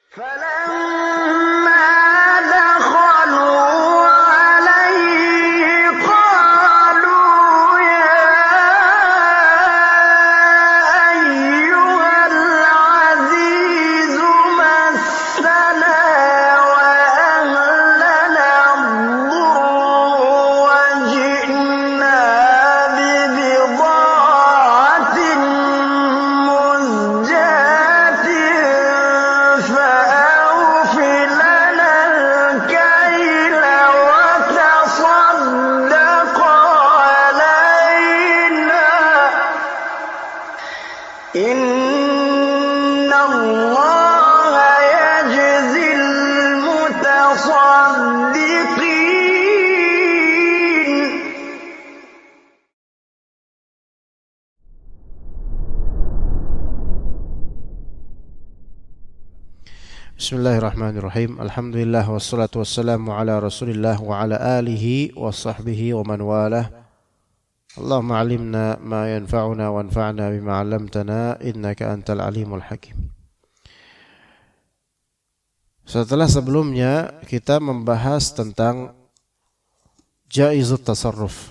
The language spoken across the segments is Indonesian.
فلما دخلوا عليه قالوا يا أيها العزيز مسنا وأهلنا الضر وجئنا ببضاعة مزجاة فأوف لنا الكيل وتصدق علينا إن الله يجزي المتصدقين. Bismillahirrahmanirrahim. Alhamdulillah wassalatu wassalamu ala Rasulillah wa ala alihi wa sahbihi wa man walah. Allahumma 'allimna ma yanfa'una wanfa'na bima 'allamtana innaka antal alimul hakim. Setelah sebelumnya kita membahas tentang jaizut tasarruf,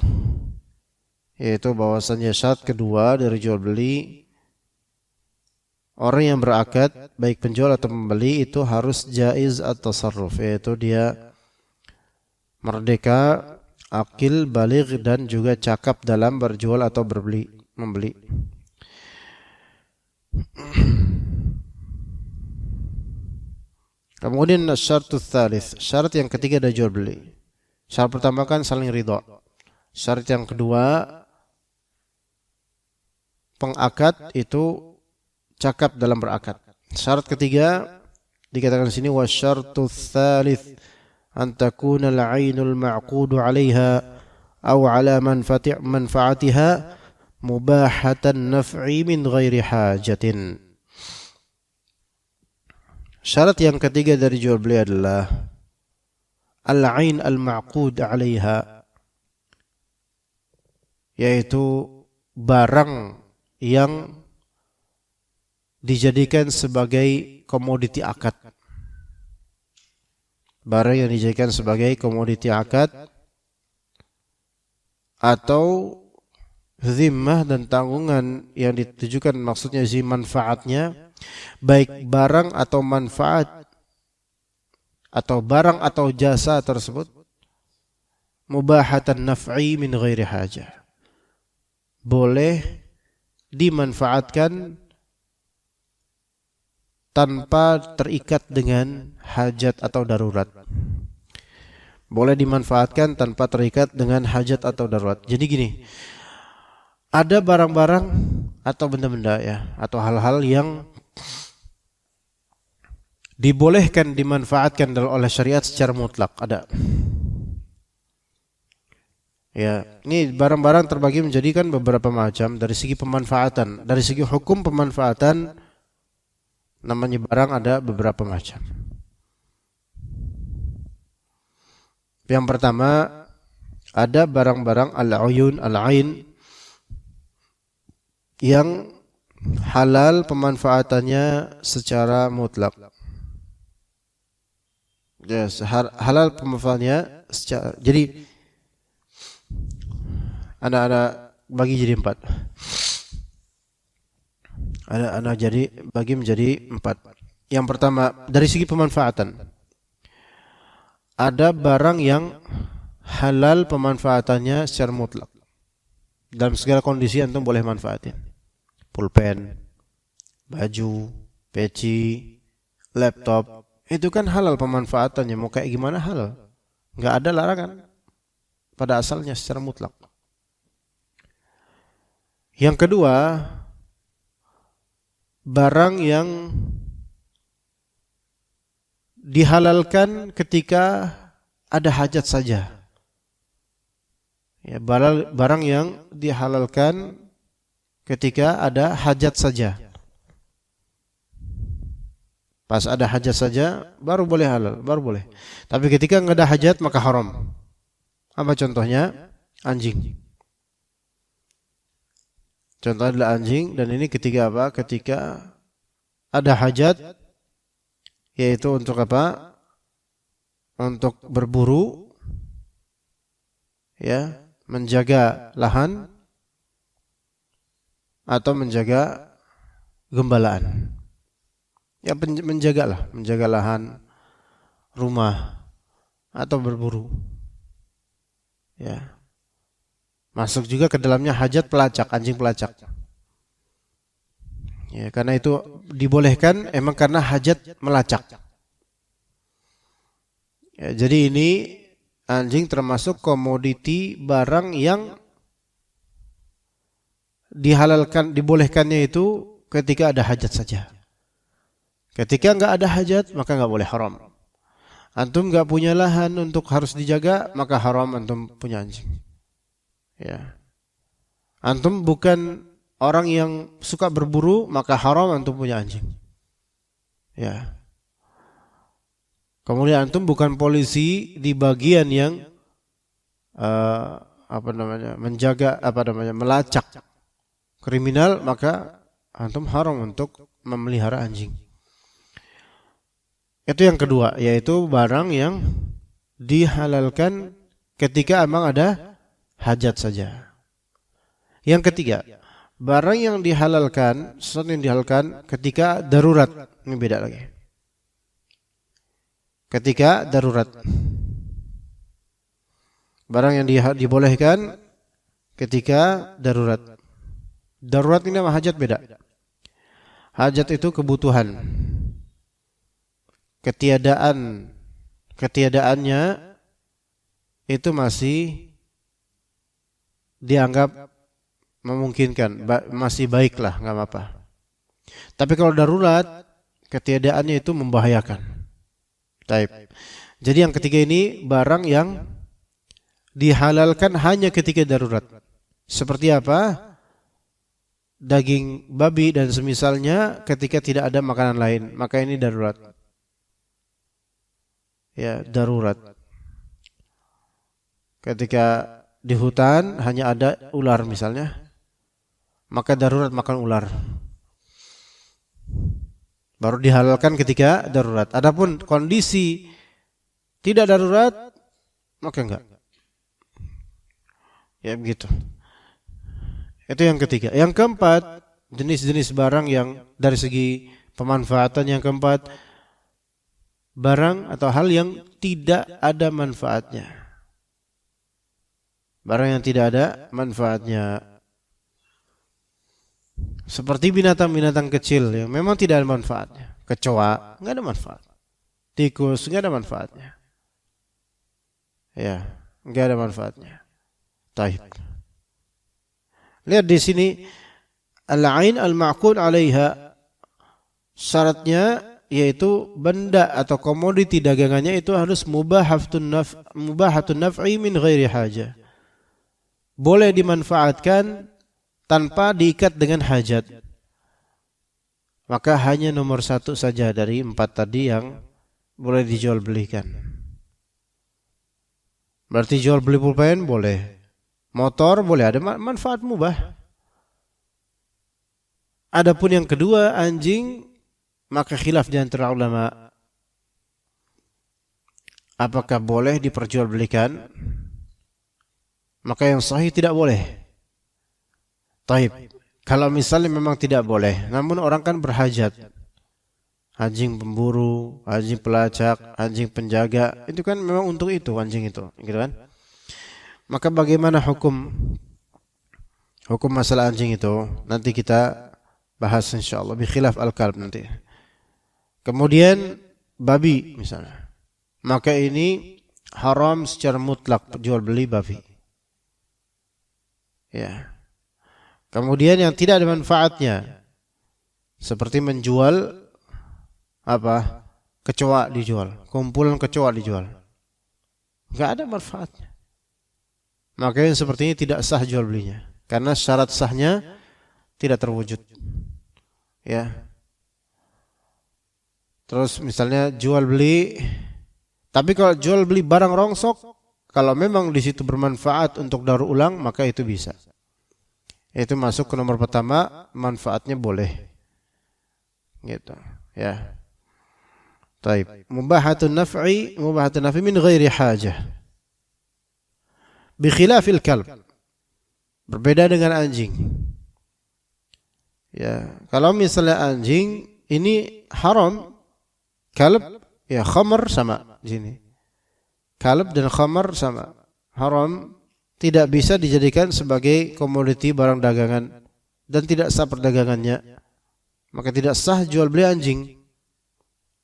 yaitu bahwasanya syarat kedua dari jual beli orang yang berakad, baik penjual atau pembeli, itu harus jaiz at-tasarruf, yaitu dia merdeka, akil, baligh, dan juga cakap dalam berjual atau membeli. Kemudian syaratul tsalits, syarat yang ketiga dari jual beli. Syarat pertama kan saling ridha. Syarat yang kedua, pengakad itu cakap dalam berakad. Syarat ketiga dikatakan di sini wasyartu tsalits an takuna al-'ainul ma'qudu 'alaiha aw 'ala manfa'atiha mubahatan naf'i min ghairi hajatin. Syarat yang ketiga dari jual beli adalah al-'ain al-ma'qud 'alaiha, yaitu barang yang dijadikan sebagai komoditi akad. Barang yang dijadikan sebagai komoditi akad atau zimmah dan tanggungan yang ditujukan, maksudnya manfaatnya, baik barang atau manfaat atau barang atau jasa tersebut mubahatan naf'i min ghairi hajah, boleh dimanfaatkan tanpa terikat dengan hajat atau darurat. Boleh dimanfaatkan tanpa terikat dengan hajat atau darurat. Jadi gini, ada barang-barang atau benda-benda ya, atau hal-hal yang dibolehkan dimanfaatkan oleh syariat secara mutlak, ada. Ya, ini barang-barang terbagi menjadikan beberapa macam dari segi pemanfaatan. Dari segi hukum pemanfaatan, namanya barang ada beberapa macam. Yang pertama, ada barang-barang al-uyun, al-ain, yang halal pemanfaatannya secara mutlak. Yes, halal pemanfaatannya secara, jadi ada bagi jadi 4. Ada jadi bagi menjadi 4. Yang pertama, dari segi pemanfaatan, ada barang yang halal pemanfaatannya secara mutlak. Dalam segala kondisi antum boleh manfaatin. Pulpen, baju, peci, laptop, itu kan halal pemanfaatannya. Mau kayak gimana halal, nggak ada larangan pada asalnya secara mutlak. Yang kedua, barang yang dihalalkan ketika ada hajat saja. Ya, barang yang dihalalkan ketika ada hajat saja. Pas ada hajat saja baru boleh halal, baru boleh. Tapi ketika nggak ada hajat maka haram. Apa contohnya? Anjing. Contohnya adalah anjing, dan ini ketika apa? Ketika ada hajat yaitu untuk apa? Untuk berburu, ya, menjaga lahan atau menjaga gembalaan. Ya, menjaga lahan, rumah atau berburu. Ya. Masuk juga ke dalamnya hajat pelacak, anjing pelacak. Ya, karena itu dibolehkan emang karena hajat melacak. Ya, jadi ini anjing termasuk komoditi barang yang dihalalkan, dibolehkannya itu ketika ada hajat saja. Ketika enggak ada hajat, maka enggak boleh, haram. Antum enggak punya lahan untuk harus dijaga, maka haram antum punya anjing. Ya. Antum bukan orang yang suka berburu, maka haram antum punya anjing. Ya. Kemudian antum bukan polisi di bagian yang melacak kriminal, maka antum haram untuk memelihara anjing. Itu yang kedua, yaitu barang yang dihalalkan ketika emang ada hajat saja. Yang ketiga, barang yang dihalalkan, sesuatu yang dihalalkan ketika darurat. Ini beda lagi. Ketika darurat. Barang yang dibolehkan ketika darurat. Darurat ini sama hajat beda. Hajat itu kebutuhan. Ketiadaannya itu masih dianggap memungkinkan, masih baiklah, nggak apa-apa. Tapi kalau darurat, ketiadaannya itu membahayakan. Taib. Jadi yang ketiga ini barang yang dihalalkan hanya ketika darurat. Seperti apa? Daging babi dan semisalnya ketika tidak ada makanan lain, maka ini darurat. Ya, darurat. Ketika di hutan hanya ada ular misalnya, maka darurat makan ular. Baru dihalalkan ketika darurat. Adapun kondisi tidak darurat, maka enggak. Ya begitu. Itu yang ketiga. Yang keempat, jenis-jenis barang yang dari segi pemanfaatan. Yang keempat, barang atau hal yang tidak ada manfaatnya. Barang yang tidak ada manfaatnya. Seperti binatang-binatang kecil yang memang tidak ada manfaatnya. Kecoa, enggak ada manfaat. Tikus, enggak ada manfaatnya. Ya, enggak ada manfaatnya. Taib. Lihat di sini, al-ain al-ma'qud 'alaiha. Syaratnya yaitu benda atau komoditi dagangannya itu harus mubahatun naf'i min ghairi hajah. Boleh dimanfaatkan tanpa diikat dengan hajat. Maka hanya nomor satu saja dari 4 tadi yang boleh dijual belikan. Berarti jual beli pulpen boleh. Motor boleh, ada manfaat mubah. Adapun yang kedua, anjing, maka khilaf di antara ulama. Apakah boleh diperjualbelikan? Maka yang sahih tidak boleh. Taib. Kalau misalnya memang tidak boleh, namun orang kan berhajat. Anjing pemburu, anjing pelacak, anjing penjaga, itu kan memang untuk itu anjing itu, gitu kan? Maka bagaimana hukum masalah anjing itu? Nanti kita bahas insyaallah bi khilaf al-kalb nanti. Kemudian babi misalnya. Maka ini haram secara mutlak jual beli babi. Ya. Kemudian yang tidak ada manfaatnya, seperti menjual apa? Kecoa dijual, kumpulan kecoa dijual. Enggak ada manfaatnya. Maka yang seperti ini tidak sah jual belinya, karena syarat sahnya tidak terwujud. Ya. Terus misalnya jual beli, tapi kalau jual beli barang rongsok, kalau memang di situ bermanfaat untuk daur ulang, maka itu bisa. Itu masuk ke nomor pertama, manfaatnya boleh. Gitu, ya. Taib. Mubahatun naf'i min ghairi hajah. Bi khilafil kalb. Berbeda dengan anjing. Ya, kalau misalnya anjing ini haram, kalb ya khamr sama di sini. Kalb dan khamr sama. Haram, tidak bisa dijadikan sebagai komoditi barang dagangan dan tidak sah perdagangannya. Maka tidak sah jual beli anjing.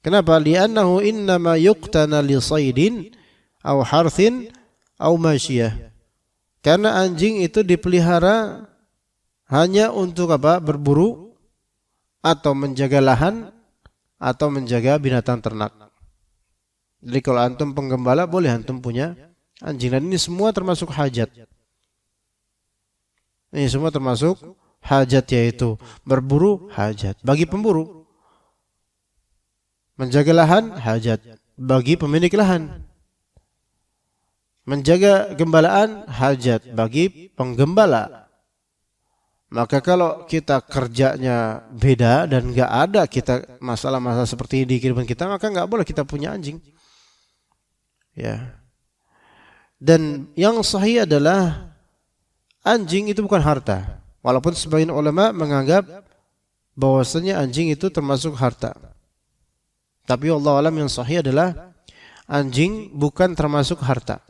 Kenapa? Li'annahu innama yuqtana li saydin aw harthin aw masyiyah. Karena anjing itu dipelihara hanya untuk apa? Berburu atau menjaga lahan atau menjaga binatang ternak. Jadi kalau antum penggembala boleh antum punya anjing, dan ini semua termasuk hajat. Ini semua termasuk hajat, yaitu berburu hajat bagi pemburu. Menjaga lahan hajat bagi pemilik lahan. Menjaga gembalaan hajat bagi penggembala. Maka kalau kita kerjanya beda dan enggak ada kita masalah-masalah seperti ini di kehidupan kita, maka enggak boleh kita punya anjing. Ya. Dan yang sahih adalah anjing itu bukan harta. Walaupun sebagian ulama menganggap bahwasanya anjing itu termasuk harta. Tapi Allah alam yang sahih adalah anjing bukan termasuk harta.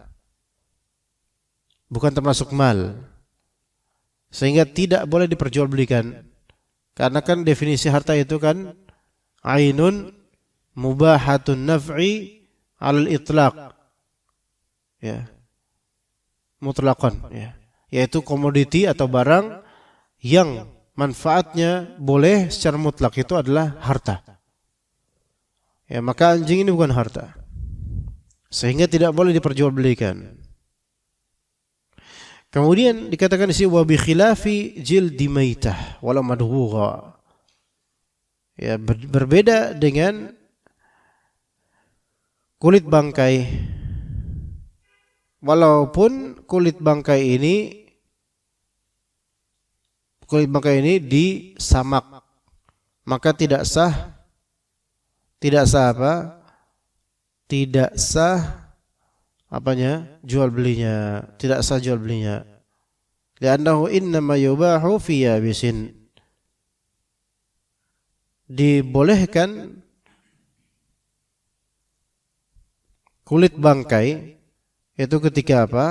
Bukan termasuk mal. Sehingga tidak boleh diperjualbelikan. Karena kan definisi harta itu kan ainun mubahatun naf'i 'alal itlaq. Ya. Mutlaqan, ya. Yaitu komoditi atau barang yang manfaatnya boleh secara mutlak, itu adalah harta. Ya, maka anjing ini bukan harta. Sehingga tidak boleh diperjualbelikan. Kemudian dikatakan di sini wa bi khilafi jildi maitah wala madhugha. Ya, berbeda dengan kulit bangkai. Walaupun kulit bangkai ini disamak, maka tidak sah apa? Tidak sah apanya? Jual belinya, tidak sah jual belinya. Li'annahu innama yubahu fi yabisin. Dibolehkan kulit bangkai itu ketika apa?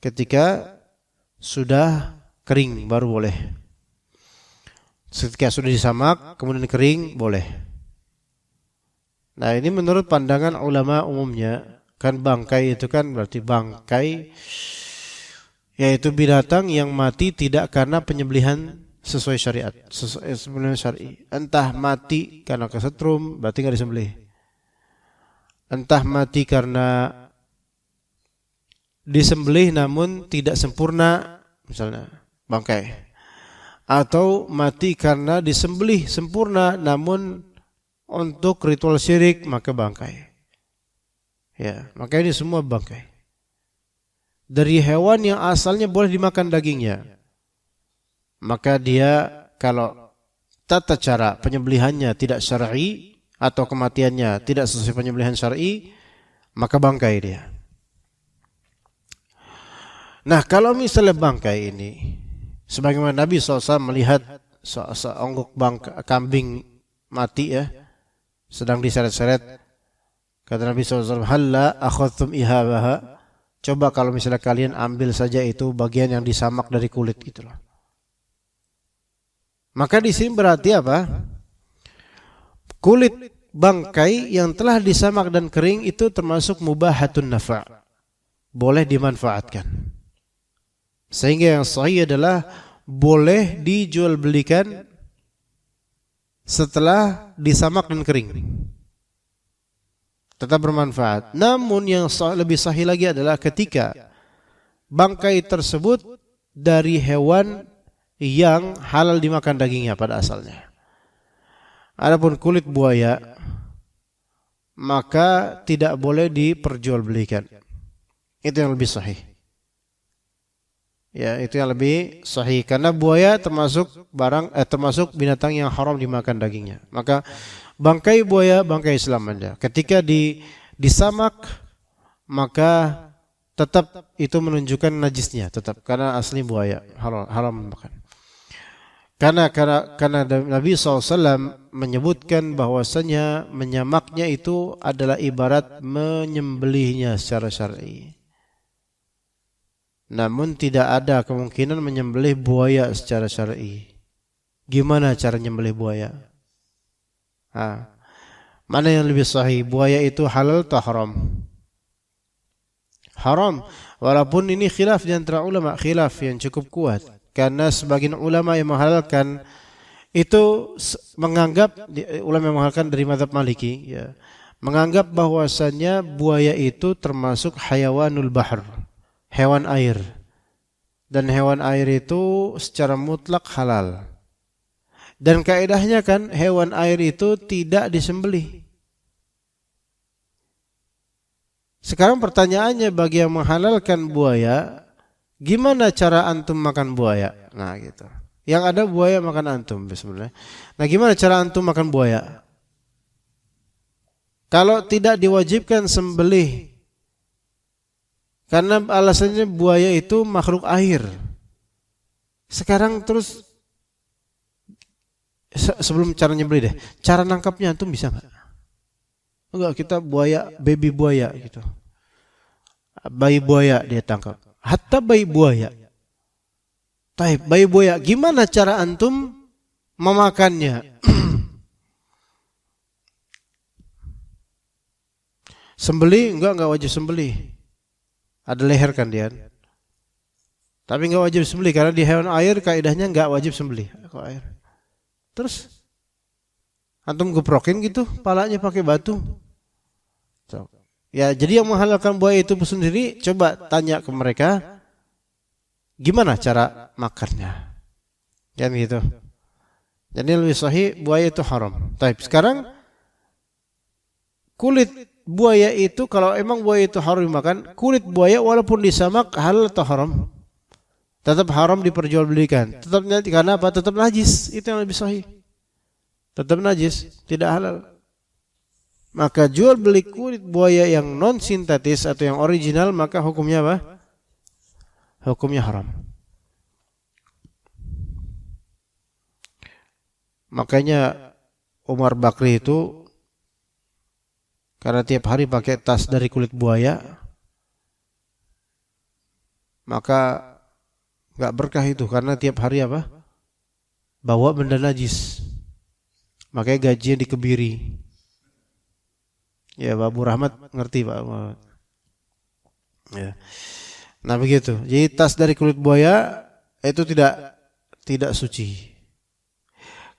Ketika sudah kering baru boleh. Ketika sudah disamak kemudian kering boleh. Nah, ini menurut pandangan ulama umumnya, kan bangkai itu kan berarti bangkai yaitu binatang yang mati tidak karena penyembelihan sesuai syariat, sesuai syar'i. Entah mati karena kesetrum, berarti enggak disembelih. Entah mati karena disembelih namun tidak sempurna, misalnya bangkai. Atau mati karena disembelih sempurna namun untuk ritual syirik, maka bangkai. Ya, maka ini semua bangkai. Dari hewan yang asalnya boleh dimakan dagingnya, maka dia kalau tata cara penyembelihannya tidak syar'i atau kematiannya tidak sesuai penyembelihan syar'i, maka bangkai dia. Nah, kalau misalnya bangkai ini, sebagaimana Nabi SAW melihat seonggok kambing mati ya, sedang diseret-seret, kata Nabi SAW, halla akhadtum ihabaha, coba kalau misalnya kalian ambil saja itu bagian yang disamak dari kulit gitu loh. Maka di sini berarti apa? Kulit bangkai yang telah disamak dan kering itu termasuk mubahatun nafa', boleh dimanfaatkan. Sehingga yang sahih adalah boleh dijual belikan setelah disamak dan kering. Tetap bermanfaat. Namun yang lebih sahih lagi adalah ketika bangkai tersebut dari hewan yang halal dimakan dagingnya pada asalnya. Adapun kulit buaya, maka tidak boleh diperjualbelikan. Itu yang lebih sahih. Ya, itu yang lebih sahih karena buaya termasuk termasuk binatang yang haram dimakan dagingnya. Maka Bangkai buaya, bangkai selamanya. Ketika disamak, maka tetap itu menunjukkan najisnya, tetap karena asli buaya haram makan. Karena Nabi SAW menyebutkan bahwasanya menyamaknya itu adalah ibarat menyembelihnya secara syar'i. Namun tidak ada kemungkinan menyembelih buaya secara syar'i. Gimana cara menyembelih buaya? Mana yang lebih sahih? Buaya itu halal atau haram? Haram. Walaupun ini khilaf di antara ulama, khilaf yang cukup kuat. Karena sebagian ulama yang menghalalkan itu menganggap, ulama yang menghalalkan dari mazhab Maliki, ya, menganggap bahwasannya buaya itu termasuk hayawanul bahr, hewan air. Dan hewan air itu secara mutlak halal. Dan kaidahnya kan hewan air itu tidak disembelih. Sekarang pertanyaannya bagi yang menghalalkan buaya, gimana cara antum makan buaya? Nah gitu. Yang ada buaya makan antum sebenarnya. Nah gimana cara antum makan buaya? Kalau tidak diwajibkan sembelih, karena alasannya buaya itu makhluk air. Sekarang terus sebelum cara nyembelih deh, cara nangkapnya antum bisa nggak? Enggak, kita buaya, baby buaya gitu. Bayi buaya dia tangkap. Hatta bayi buaya. Taib, bayi buaya, gimana cara antum memakannya? Sembelih? Enggak wajib sembelih. Ada leher kan dia. Tapi enggak wajib sembelih karena di hewan air kaidahnya enggak wajib sembelih. Air. Terus antum geprokin gitu, palanya pakai batu. Ya, jadi yang menghalalkan buaya itu sendiri, coba tanya ke mereka, gimana cara makannya? Kan gitu. Jadi lebih sahih buaya itu haram. Tapi sekarang kulit buaya itu, kalau emang buaya itu haram dimakan, kulit buaya walaupun disamak halal atau haram? Tetap haram diperjualbelikan. Tetap karena apa? Tetap najis. Itu yang lebih sahih. Tetap najis, tidak halal. Maka jual beli kulit buaya yang non sintetis atau yang original, maka hukumnya apa? Hukumnya haram. Makanya Umar Bakri itu karena tiap hari pakai tas dari kulit buaya, maka enggak berkah itu karena tiap hari apa? Bawa benda najis. Makanya gajinya dikebiri. Ya, Pak Abu Rahmat ngerti Pak. Ya. Nah begitu. Jadi tas dari kulit buaya itu tidak suci.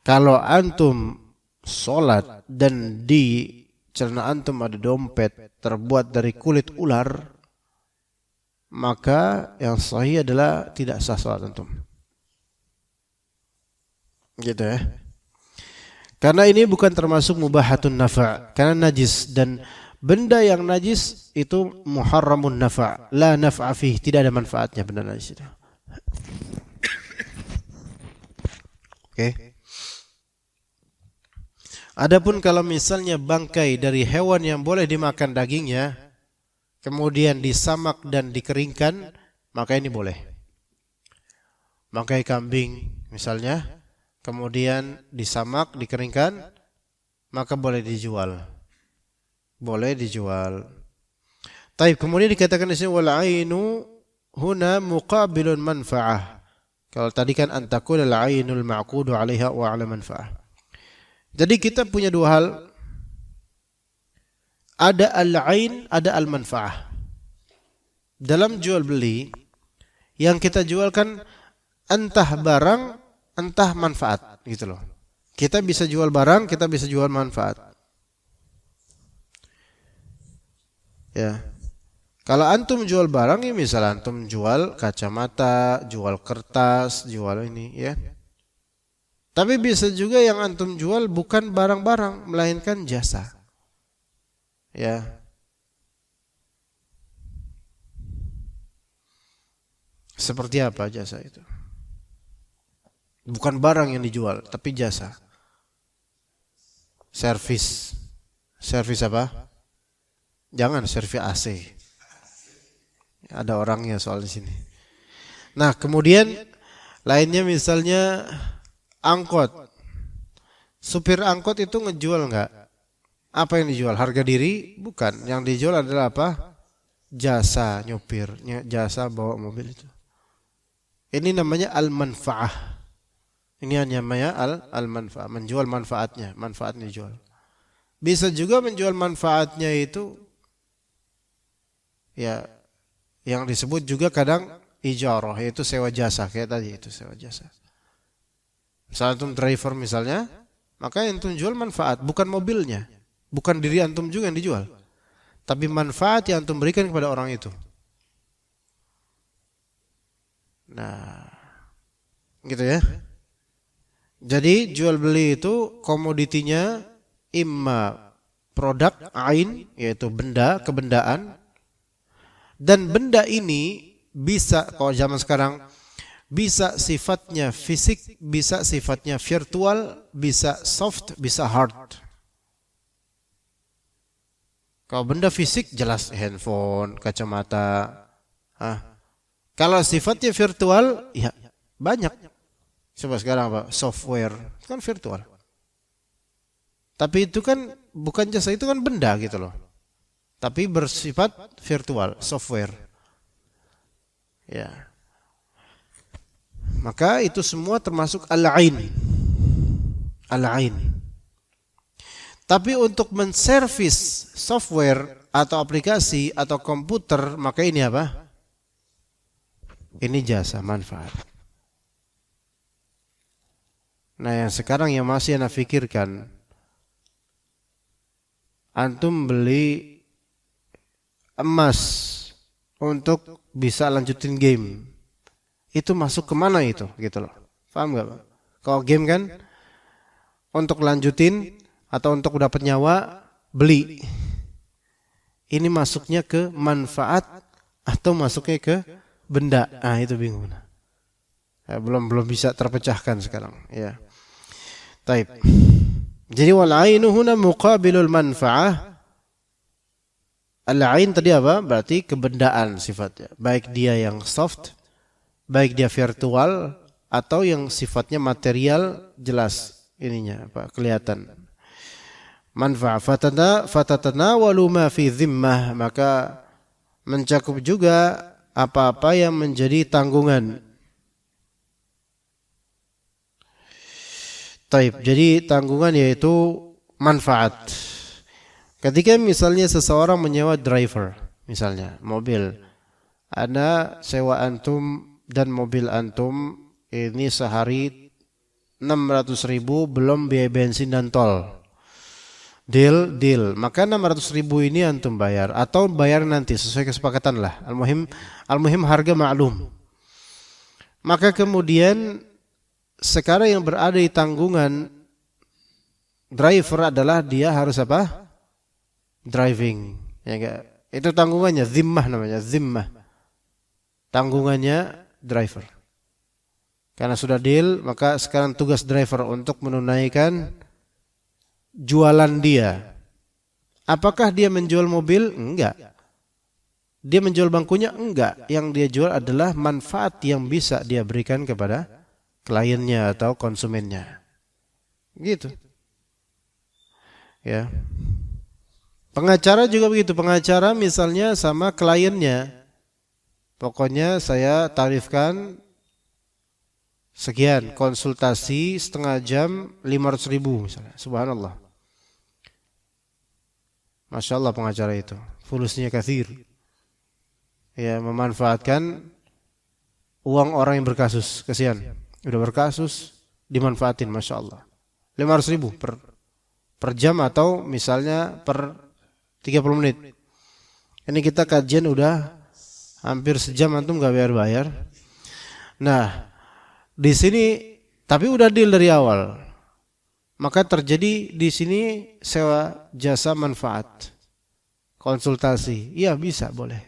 Kalau antum sholat dan di celana antum ada dompet terbuat dari kulit ular, maka yang sahih adalah tidak sah sholat antum. Gitu ya. Karena ini bukan termasuk mubahatun nafa', karena najis, dan benda yang najis itu muharramun nafa', la naf'a fih, tidak ada manfaatnya benda najis itu. Oke. Adapun kalau misalnya bangkai dari hewan yang boleh dimakan dagingnya, kemudian disamak dan dikeringkan, maka ini boleh. Bangkai kambing misalnya, kemudian disamak, dikeringkan, maka boleh dijual. Boleh dijual. Taib, kemudian dikatakan di sini wal ainu huna muqabilun manfa'ah. Kalau tadi kan antakul al ainul ma'qudu 'alaiha wa 'ala manfa'ah. Jadi kita punya dua hal. Ada al-ain, ada al-manfa'ah. Dalam jual beli, yang kita jualkan entah barang, entah manfaat, gitu loh. Kita bisa jual barang, kita bisa jual manfaat. Ya. Kalau antum jual barang, ya misal antum jual kacamata, jual kertas, jual ini, ya. Tapi bisa juga yang antum jual bukan barang-barang, melainkan jasa. Ya. Seperti apa jasa itu? Bukan barang yang dijual, tapi jasa. servis. Servis apa? Jangan servis AC. Ada orangnya soal di sini. Nah, kemudian lainnya misalnya angkot. Supir angkot itu ngejual enggak? Apa yang dijual? Harga diri? Bukan. Yang dijual adalah apa? Jasa nyopir, jasa bawa mobil itu. Ini namanya al-manfa'ah. Ini namanya al-manfa'ah, menjual manfaatnya, manfaatnya dijual. Bisa juga menjual manfaatnya itu ya yang disebut juga kadang ijarah, yaitu sewa jasa, kayak tadi itu sewa jasa. Misalnya antum driver misalnya, maka yang antum jual manfaat, bukan mobilnya, bukan diri antum juga yang dijual, tapi manfaat yang antum berikan kepada orang itu. Nah, gitu ya. Jadi jual beli itu komoditinya imma produk ain, yaitu benda, kebendaan, dan benda ini bisa, kalau zaman sekarang, bisa sifatnya fisik, bisa sifatnya virtual, bisa soft, bisa hard. Kalau benda fisik jelas handphone, kacamata. Kalau sifatnya virtual, ya banyak. Coba sekarang apa? Software, kan virtual. Tapi itu kan bukan jasa, itu kan benda gitu loh. Tapi bersifat virtual, software. Ya. Maka itu semua termasuk al-ain. Al-ain. Tapi untuk menservis software atau aplikasi atau komputer, maka ini apa? Ini jasa, manfaat. Nah, yang sekarang yang masih Anda pikirkan, antum beli emas untuk bisa lanjutin game, itu masuk kemana itu, gitu loh. Paham gak Pak? Kalau game kan untuk lanjutin atau untuk dapat nyawa, beli. Ini masuknya ke manfaat atau masuknya ke benda? Ah, itu bingung. Ya, belum bisa terpecahkan sekarang. Ya. Taib. Jadi wal ainu huna muqabilul manfa'ah. Al-ain tadi apa? Berarti kebendaan sifatnya. Baik dia yang soft, baik dia virtual, atau yang sifatnya material, jelas ininya apa? Kelihatan. Manfa'ah fatatanawalu ma fi dhimmah, maka mencakup juga apa-apa yang menjadi tanggungan. Taib. Jadi tanggungan yaitu manfaat. Ketika misalnya seseorang menyewa driver, misalnya mobil, Anda sewa antum dan mobil antum ini sehari 600.000 belum biaya bensin dan tol. Deal. Maka 600.000 ini antum bayar atau bayar nanti sesuai kesepakatan lah. Al-muhim harga maklum. Maka kemudian sekarang yang berada di tanggungan driver adalah dia harus apa? Driving. Ya enggak? Itu tanggungannya, zimmah namanya, zimmah. Tanggungannya driver. Karena sudah deal, maka sekarang tugas driver untuk menunaikan jualan dia. Apakah dia menjual mobil? Enggak. Dia menjual bangkunya? Enggak. Yang dia jual adalah manfaat yang bisa dia berikan kepada kliennya atau konsumennya. Gitu. Ya. Pengacara juga begitu. Pengacara misalnya sama kliennya, pokoknya saya tarifkan sekian, konsultasi setengah jam 500.000 misalnya. Subhanallah. Masya Allah pengacara itu. Fulusnya kathir. Ya, memanfaatkan uang orang yang berkasus. Kasihan. Udah berkasus, dimanfaatin, Masya Allah. 500.000 per jam atau misalnya per 30 menit. Ini kita kajian udah hampir sejam, antum gak bayar. Nah, di sini tapi udah deal dari awal. Maka terjadi di sini sewa jasa manfaat. Konsultasi. Iya bisa, boleh.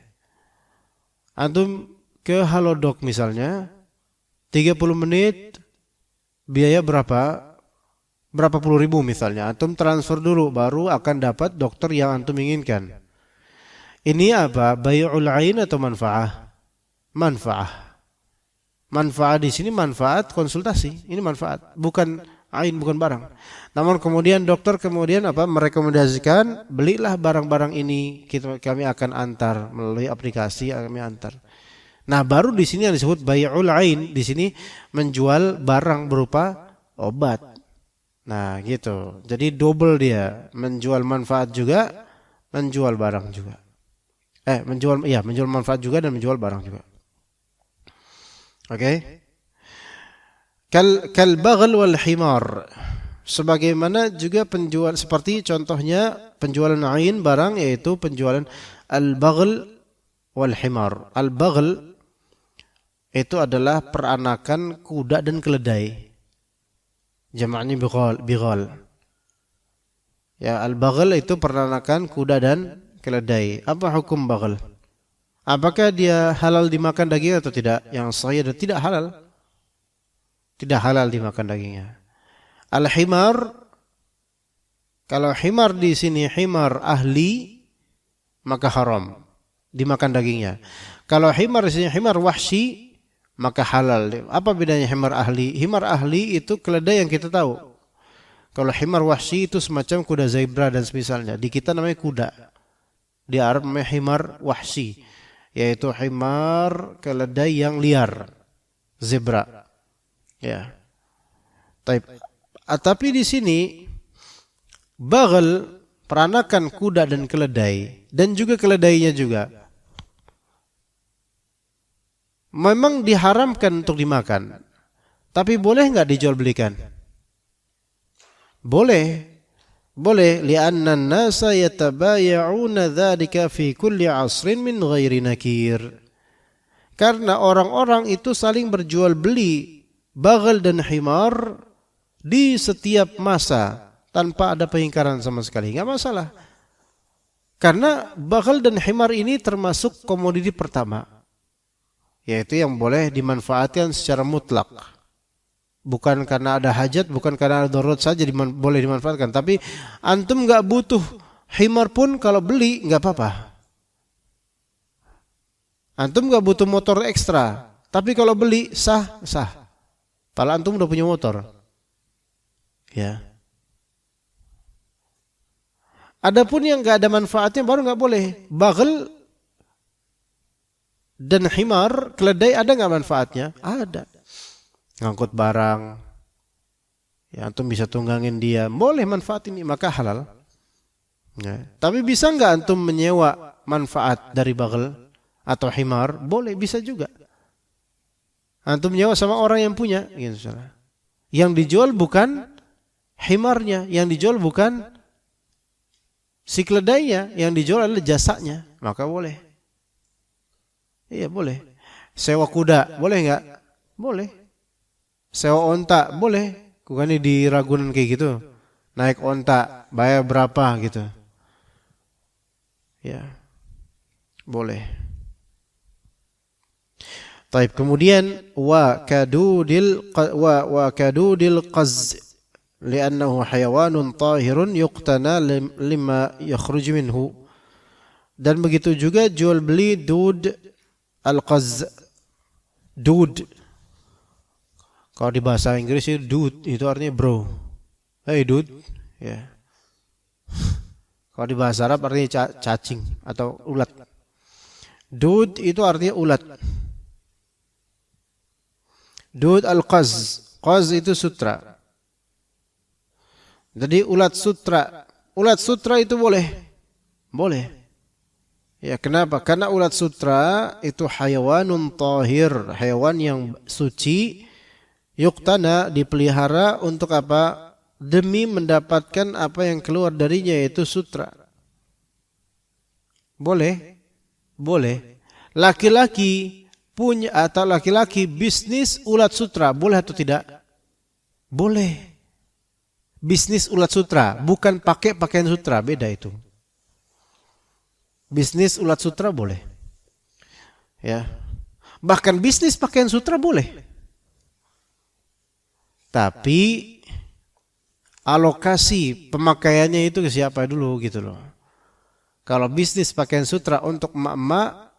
Antum ke Halodoc misalnya, 30 menit biaya berapa? berapa puluh ribu misalnya, antum transfer dulu baru akan dapat dokter yang antum inginkan. Ini apa? Bai'ul ain atau manfaah? Manfaah. Manfaat di sini manfaat konsultasi. Ini manfaat, bukan ain, bukan barang. Namun kemudian dokter kemudian apa? Merekomendasikan belilah barang-barang ini, kami akan antar melalui aplikasi, kami antar. Nah, baru di sini yang disebut bai'ul ain, di sini menjual barang berupa obat. Nah, gitu. Jadi double dia, menjual manfaat juga, menjual barang juga. Menjual manfaat juga dan menjual barang juga. Oke. Kal baghl wal himar. Sebagaimana juga penjual, seperti contohnya penjualan ain barang, yaitu penjualan al-baghl wal himar. Al-baghl itu adalah peranakan kuda dan keledai. Jamaknya bighal. Ya, al-baghl itu peranakan kuda dan keledai. Apa hukum baghl? Apakah dia halal dimakan daging atau tidak? Yang sahih adalah tidak halal. Tidak halal dimakan dagingnya. Al-himar, kalau himar di sini himar ahli, maka haram dimakan dagingnya. Kalau himar di sini himar wahsi, maka halal. Apa bedanya himar ahli? Himar ahli itu keledai yang kita tahu. Kalau himar wahsi itu semacam kuda zebra dan semisalnya. Di kita namanya kuda. Di Arab namanya himar wahsi, yaitu himar keledai yang liar, zebra. Ya. Tapi di sini baghl peranakan kuda dan keledai dan juga keledainya juga memang diharamkan untuk dimakan. Tapi boleh enggak dijual belikan? Boleh. Boleh, li'anna an-nasa yatabaya'una dzalika fi kulli 'asrin min ghairi nakir. Karena orang-orang itu saling berjual beli baghl dan himar di setiap masa tanpa ada pengingkaran sama sekali, enggak masalah. Karena baghl dan himar ini termasuk komoditi pertama, yaitu yang boleh dimanfaatkan secara mutlak. Bukan karena ada hajat, bukan karena ada darurat saja boleh dimanfaatkan. Tapi antum nggak butuh himar pun kalau beli nggak apa-apa. Antum nggak butuh motor ekstra, tapi kalau beli sah. Padahal antum udah punya motor. Ya. Adapun yang nggak ada manfaatnya baru nggak boleh. Baghl dan himar, keledai, ada nggak manfaatnya? Ada. Ngangkut barang, ya antum bisa tunggangin dia, boleh manfaat ini, maka halal. Ya. Tapi bisa nggak antum menyewa manfaat dari baghl atau himar? Boleh, bisa juga. Antum menyewa sama orang yang punya, gitu. Yang dijual bukan himarnya, yang dijual bukan si keledainya, yang dijual adalah jasanya, maka boleh. Iya boleh. Sewa kuda, boleh nggak? Boleh. Sewa onta boleh, bukannya di Ragunan kayak gitu, naik onta bayar berapa gitu, ya boleh. Taib, kemudian wa kadudil qaz li'annahu hayawanun tahirun yuqtana lima yakhruj minhu. Dan begitu juga jual beli dud al-qaz. Dud, kalau di bahasa Inggris itu dude, itu artinya bro. Hey dude, ya. Kalau di bahasa Arab artinya cacing atau ulat. Dude itu artinya ulat. Dude al-qaz. Qaz itu sutra. Jadi ulat sutra. Ulat sutra itu boleh. Boleh. Ya, kenapa? Karena ulat sutra itu hayawanun tahir, hewan yang suci. Yuktana, dipelihara untuk apa? Demi mendapatkan apa yang keluar darinya, yaitu sutra. Boleh? Boleh. Laki-laki punya atau laki-laki bisnis ulat sutra, boleh atau tidak? Boleh. Bisnis ulat sutra, bukan pakai pakaian sutra, beda itu. Bisnis ulat sutra boleh. Ya. Bahkan bisnis pakaian sutra boleh. Tapi alokasi pemakaiannya itu ke siapa dulu gitu loh. Kalau bisnis pakaian sutra untuk emak-emak,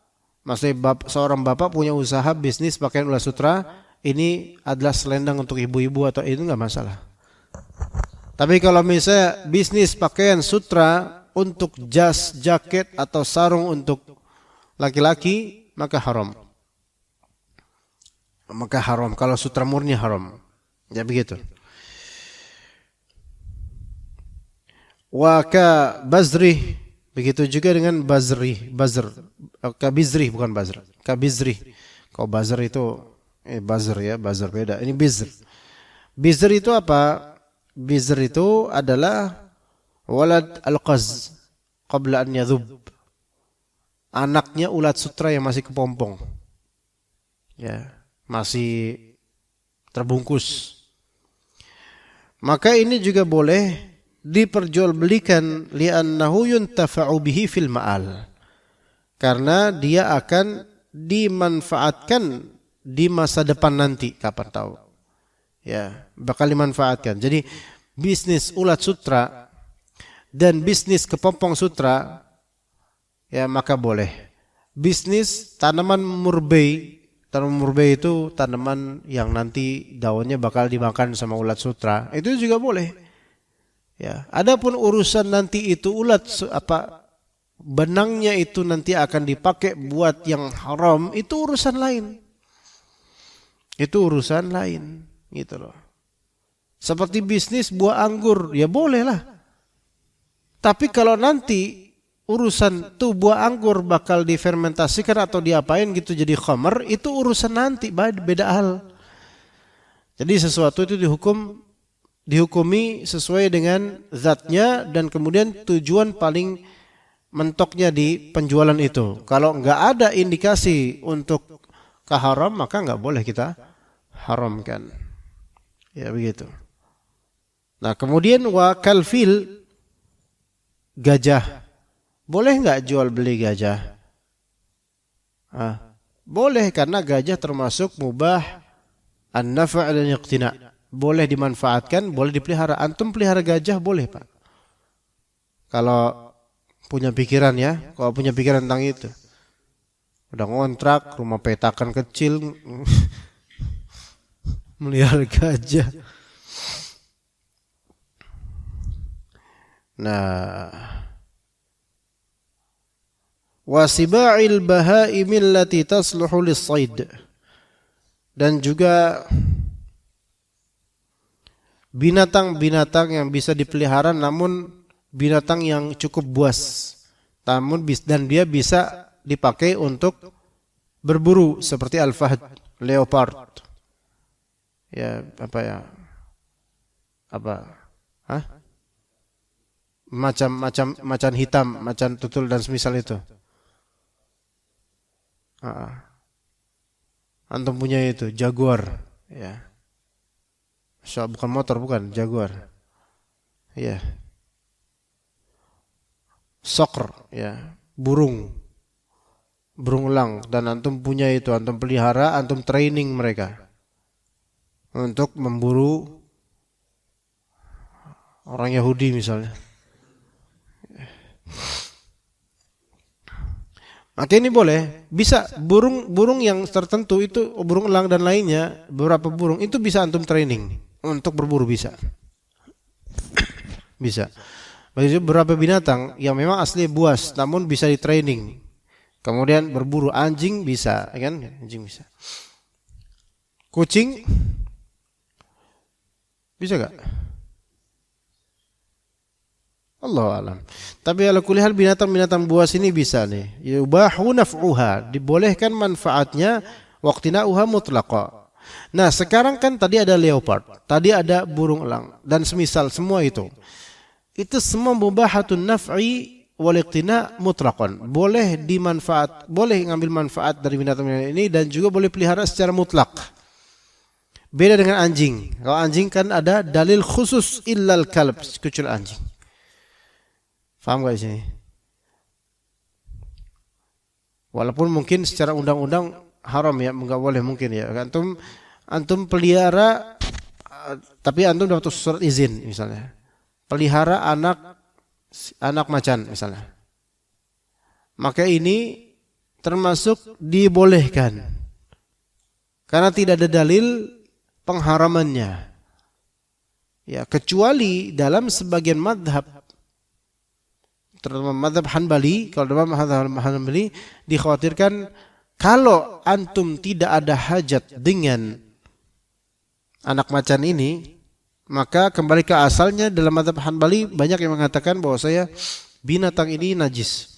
maksudnya seorang bapak punya usaha bisnis pakaian ulat sutra, ini adalah selendang untuk ibu-ibu atau itu nggak masalah. Tapi kalau misalnya bisnis pakaian sutra untuk jas, jaket atau sarung untuk laki-laki, maka haram. Maka haram. Kalau sutra murni haram. Ya begitu. Wa ka bazri, begitu juga dengan bazri, ka bizri bukan bazr, ka bizri. Kalau bazr itu bazr ya, bazr beda. Ini bizr. Bizr itu apa? Bizr itu adalah walad al-qaz qabla an yadhub. Anaknya ulat sutra yang masih kepompong. Ya, masih terbungkus. Maka ini juga boleh diperjualbelikan li'annahu yuntafa'u bihi fil ma'al. Karena dia akan dimanfaatkan di masa depan nanti, kapan tahu. Ya, bakal dimanfaatkan. Jadi bisnis ulat sutra dan bisnis kepompong sutra ya maka boleh. Bisnis tanaman murbei. Tanaman murbei itu tanaman yang nanti daunnya bakal dimakan sama ulat sutra. Itu juga boleh. Ya, adapun urusan nanti itu ulat benangnya itu nanti akan dipakai buat yang haram, itu urusan lain. Itu urusan lain, gitu loh. Seperti bisnis buah anggur, ya boleh lah. Tapi kalau nanti urusan tuh buah anggur bakal difermentasikan atau diapain gitu jadi khamar, itu urusan nanti, beda hal. Jadi sesuatu itu dihukumi sesuai dengan zatnya dan kemudian tujuan paling mentoknya di penjualan itu. Kalau enggak ada indikasi untuk keharam, maka enggak boleh kita haramkan. Ya begitu. Nah, kemudian wa kalfil, gajah. Boleh enggak jual beli gajah? Boleh, karena gajah termasuk mubah an-nafa' dan iqtina. Boleh dimanfaatkan, boleh dipelihara. Antum pelihara gajah boleh, Pak. Kalau punya pikiran ya, kalau punya pikiran tentang itu. Udah ngontrak, rumah petakan kecil, melihara gajah. Nah, wasiba'il bahaimil lati tasluhu lis-sayd. Dan juga binatang-binatang yang bisa dipelihara namun binatang yang cukup buas. Dan dia bisa dipakai untuk berburu seperti al-fahd, leopard. Ya, Macan hitam, macan tutul dan semisal itu. Antum punya itu, jaguar, ya. Bukan motor, bukan, jaguar. Ya. Sokr, ya, burung elang, dan antum punya itu, antum pelihara, antum training mereka untuk memburu orang Yahudi misalnya. Maka ini boleh, bisa burung yang tertentu itu, burung elang dan lainnya, beberapa burung itu bisa antum training untuk berburu, bisa. Bisa. Bagi beberapa binatang yang memang asli buas namun bisa di training. Kemudian berburu, anjing bisa, kan? Anjing bisa. Kucing bisa enggak? Allah alam. Tapi ala kulli hal binatang-binatang buas ini bisa nih. Yubahu naf'uha, dibolehkan manfaatnya, waqtina'uha mutlaqa. Nah, sekarang kan tadi ada leopard, tadi ada burung elang dan semisal semua itu. Itu semua mubahatun naf'i wal iqtina' mutlaqan. Boleh boleh ngambil manfaat dari binatang-binatang ini dan juga boleh pelihara secara mutlak. Beda dengan anjing. Kalau anjing kan ada dalil khusus illal kalb, kecuali anjing. Faham gak di sini? Walaupun mungkin secara undang-undang haram ya, enggak boleh mungkin ya. Antum pelihara tapi antum dapat surat izin misalnya. Pelihara anak macan misalnya. Maka ini termasuk dibolehkan. Karena tidak ada dalil pengharamannya. Ya, kecuali dalam sebagian madhab, terutama madhab Hanbali, kalau dalam madhab Hanbali dikhawatirkan kalau antum tidak ada hajat dengan anak macan ini, maka kembali ke asalnya dalam madhab Hanbali banyak yang mengatakan bahwa binatang ini najis.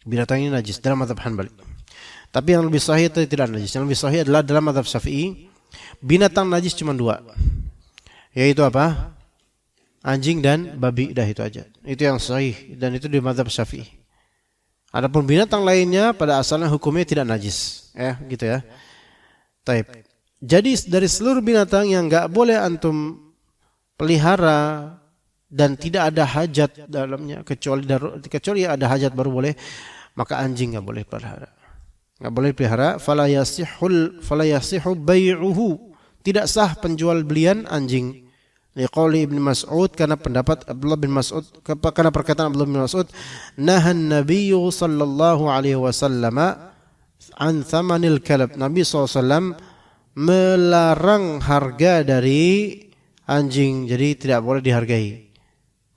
Binatang ini najis dalam madhab Hanbali. Tapi yang lebih sahih itu tidak najis. Yang lebih sahih adalah dalam madhab Syafi'i, binatang najis cuma 2. Yaitu apa? Anjing dan babi, dah itu aja. Itu yang sahih dan itu di madhab Syafi'i. Adapun binatang lainnya pada asalnya hukumnya tidak najis. Gitu ya. Taib. Jadi dari seluruh binatang yang enggak boleh antum pelihara dan tidak ada hajat dalamnya kecuali ada hajat baru boleh, maka anjing enggak boleh pelihara. Enggak boleh pelihara, fala yasihu bai'uhu. Tidak sah penjual belian anjing. Liqauli Ibnu Mas'ud, karena pendapat Abdullah bin Mas'ud, karena perkataan Abdullah bin Mas'ud, nahan Nabiyyu sallallahu alaihi wasallam an thamanil kalb. Nabi SAW melarang harga dari anjing, jadi tidak boleh dihargai.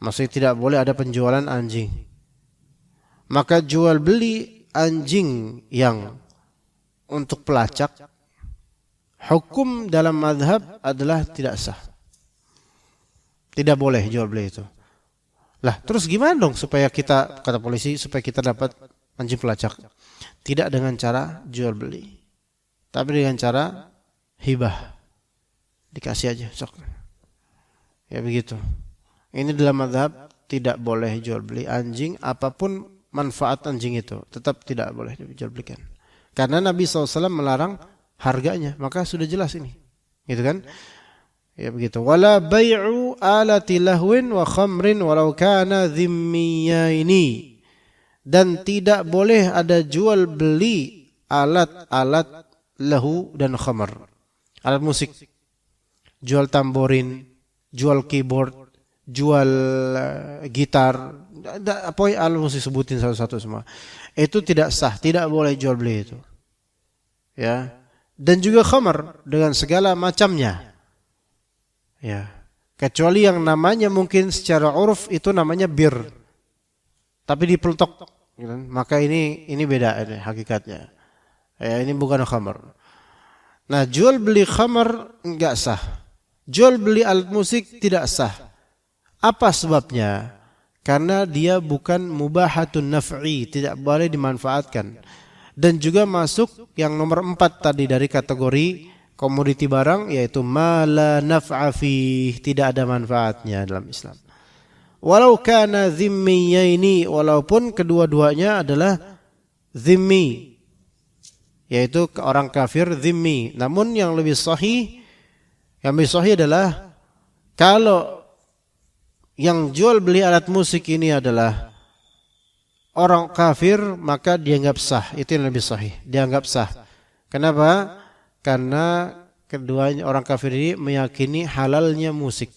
Maksudnya tidak boleh ada penjualan anjing. Maka jual beli anjing yang untuk pelacak, hukum dalam mazhab adalah tidak sah. Tidak boleh jual beli itu. Lah, terus gimana dong supaya kita, kata polisi, supaya kita dapat anjing pelacak? Tidak dengan cara jual beli, tapi dengan cara hibah. Dikasih aja, sok. Ya begitu. Ini dalam mazhab tidak boleh jual beli anjing, apapun manfaat anjing itu tetap tidak boleh dijual belikan. Karena Nabi SAW melarang harganya, maka sudah jelas ini, gitu kan? Ya begitu. Wala bai'u alati lahwin wa khamrin walau kana dhimmiyaini. Dan tidak boleh ada jual beli alat-alat lahu dan khamr. Alat musik. Jual tamborin, jual keyboard, jual gitar, apa alat musik sebutin satu-satu semua. Itu tidak sah, tidak boleh jual beli itu. Ya. Dan juga khamr dengan segala macamnya. Ya. Kecuali yang namanya mungkin secara uruf itu namanya bir. Tapi dipeltok, gitu. Maka ini beda ini hakikatnya. Ya, ini bukan khamr. Nah, jual beli khamr enggak sah. Jual beli alat musik tidak sah. Apa sebabnya? Karena dia bukan mubahatun naf'i, tidak boleh dimanfaatkan. Dan juga masuk yang nomor 4 tadi dari kategori komoditi barang, yaitu ma la naf'a fih, tidak ada manfaatnya dalam Islam. Walau kana dhimmiyaini, walaupun kedua-duanya adalah dhimmi, yaitu orang kafir dhimmi. Namun yang lebih sahih adalah kalau yang jual beli alat musik ini adalah orang kafir, maka dianggap sah. Itu yang lebih sahih, dianggap sah. Kenapa? Karena keduanya orang kafir ini meyakini halalnya musik,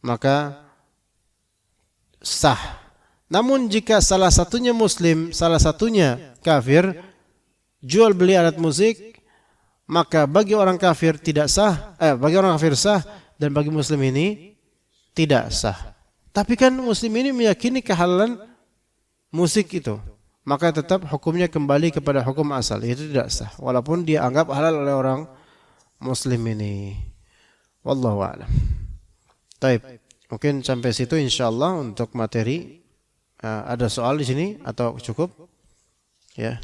maka sah. Namun jika salah satunya muslim, salah satunya kafir, jual beli alat musik, maka bagi orang kafir tidak sah, bagi orang kafir sah, dan bagi muslim ini tidak sah. Tapi kan muslim ini meyakini kehalalan musik itu, maka tetap hukumnya kembali kepada hukum asal, itu tidak sah, walaupun dia anggap halal oleh orang muslim ini. Wallahu a'lam. Taib. Mungkin sampai situ insyaallah untuk materi. Ada soal di sini atau cukup? Ya.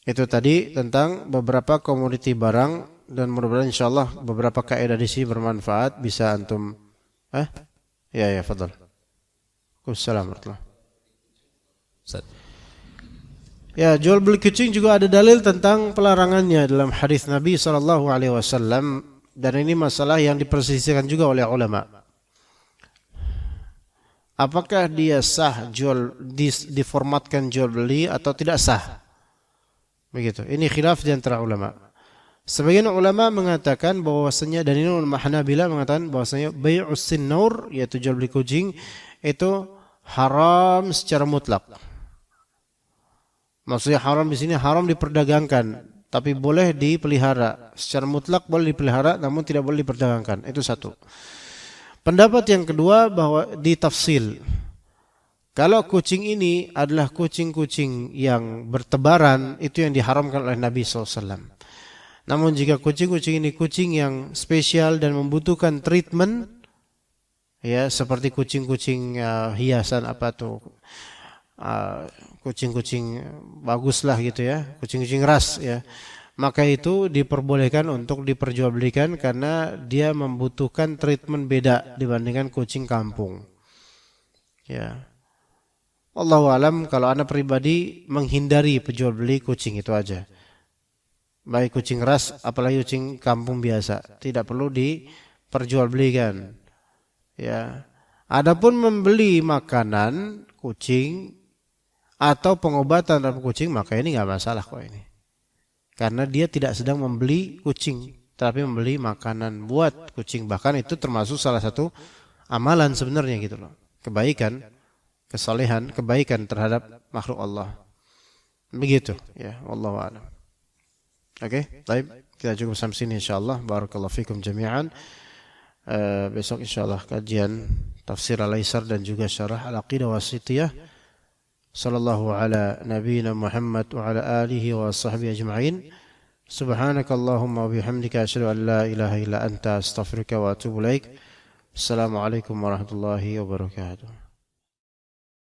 Itu tadi tentang beberapa komoditi barang, dan mudah-mudahan insyaallah beberapa kaidah di sini bermanfaat, bisa antum ya fadhal. Waalaikumsalam warahmatullahi. Ya, jual beli kucing juga ada dalil tentang pelarangannya dalam hadis Nabi SAW, dan ini masalah yang diperselisihkan juga oleh ulama. Apakah dia sah diformatkan jual beli atau tidak sah? Begitu. Ini khilaf di antara ulama. Sebagian ulama mengatakan bahwasanya, dan ini ulama Hanabilah mengatakan bahwasanya bai'us sinnaur, yaitu jual beli kucing, itu haram secara mutlak. Maksudnya haram di sini haram diperdagangkan, tapi boleh dipelihara. Secara mutlak boleh dipelihara, namun tidak boleh diperdagangkan. Itu satu. Pendapat yang kedua bahwa ditafsil. Kalau kucing ini adalah kucing-kucing yang bertebaran, itu yang diharamkan oleh Nabi SAW. Namun jika kucing-kucing ini kucing yang spesial dan membutuhkan treatment, ya seperti kucing-kucing hiasan apa tuh, kucing-kucing bagus lah gitu ya, kucing-kucing ras ya, maka itu diperbolehkan untuk diperjualbelikan karena dia membutuhkan treatment beda dibandingkan kucing kampung. Ya. Allahu alam, kalau ana pribadi menghindari penjual beli kucing itu aja. Baik kucing ras, apalagi kucing kampung biasa, tidak perlu diperjualbelikan. Ya. Adapun membeli makanan kucing atau pengobatan terhadap kucing, maka ini nggak masalah kok ini. Karena dia tidak sedang membeli kucing, tapi membeli makanan buat kucing. Bahkan itu termasuk salah satu amalan sebenarnya gitu loh. Kebaikan, kesalehan, kebaikan terhadap makhluk Allah. Begitu ya, wallahu a'lam. Oke, baik. Kita cukup sampai sini insyaallah. Barakallahu fikum jami'an. Besok insyaallah kajian tafsir Al-Aisar dan juga syarah Al-Aqidah Wasithiyah. Sallallahu ala nabiyyina Muhammad wa ala alihi wa sahbihi ajma'in. Subhanakallahumma wa bihamdika asyhadu an la ilaha illa anta astaghfiruka wa atubu ilaik. Assalamualaikum warahmatullahi wabarakatuh.